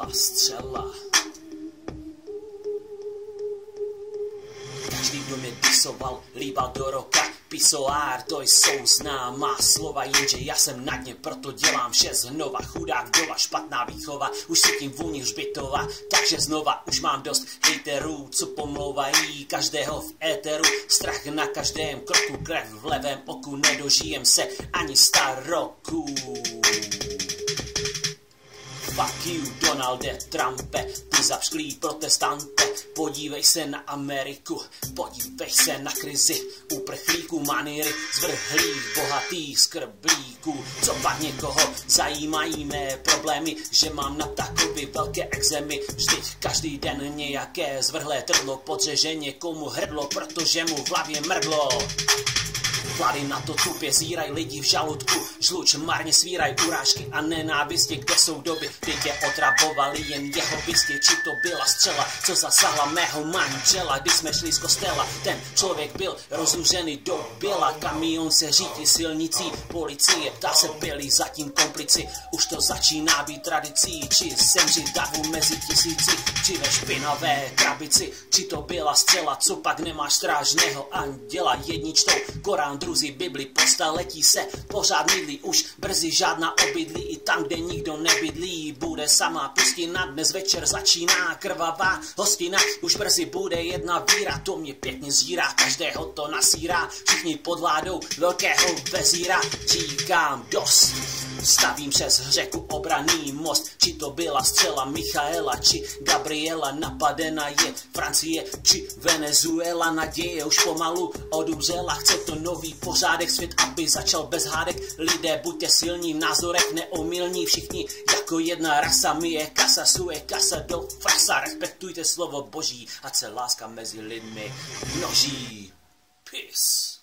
byla střela. Každý, kdo mě disoval, líbal do roka. Pisoár, to jsou známá slova, jenže já jsem na dně, proto dělám vše znova. Chudák dova, špatná výchova, už si tím vůni hřbitova, takže znova už mám dost hejterů, co pomlouvají každého v éteru. Strach na každém kroku, krev v levém oku, nedožijem se ani 100 roků. Fuck you, Donalde Trumpe, ty zapšklý protestante, podívej se na Ameriku, podívej se na krizi uprchlíků, manýry zvrhlých, bohatých skrblíků. Co pak někoho zajímají mé problémy, že mám na takový velké exémy. Vždyť každý den nějaké zvrhlé trdlo podřeže někomu hrdlo, protože mu v hlavě mrdlo. Vlády na to tupě zíraj, lidi v žaludku žluč marně svíraj, urážky a nenávisti, kde jsou doby, kdy tě otravovali jen jeho bysti. Či to byla střela, co zasahla mého manžela, když jsme šli z kostela. Ten člověk byl rozlužený do běla, kamion se řítí silnicí, policie ptá se, byli zatím komplici. Už to začíná být tradicí, či zemřít davu mezi tisíci, či ve špinavé krabici. Či to byla střela, co pak nemáš strážného anděla, jedni čtou Korán, druzí Bibli, po staletí se pořád mydlí, už brzy žádná obydlí, i tam, kde nikdo nebydlí, bude samá pustina, dnes večer začíná krvavá hostina, už brzy bude jedna víra, to mě pěkně zírá, každého to nasírá, všichni pod vládou velkého vezíra, říkám dost. Stavím přes řeku obranný most, či to byla střela Michaela, či Gabriela, napadena je Francie, či Venezuela, naděje už pomalu odumřela, chce to nový pořádek, svět, aby začal bez hádek, lidé buďte silní, v názorech neomylní, všichni jako jedna rasa, my je kasa, suje kasa do frasa, respektujte slovo boží, ať se láska mezi lidmi množí. Peace.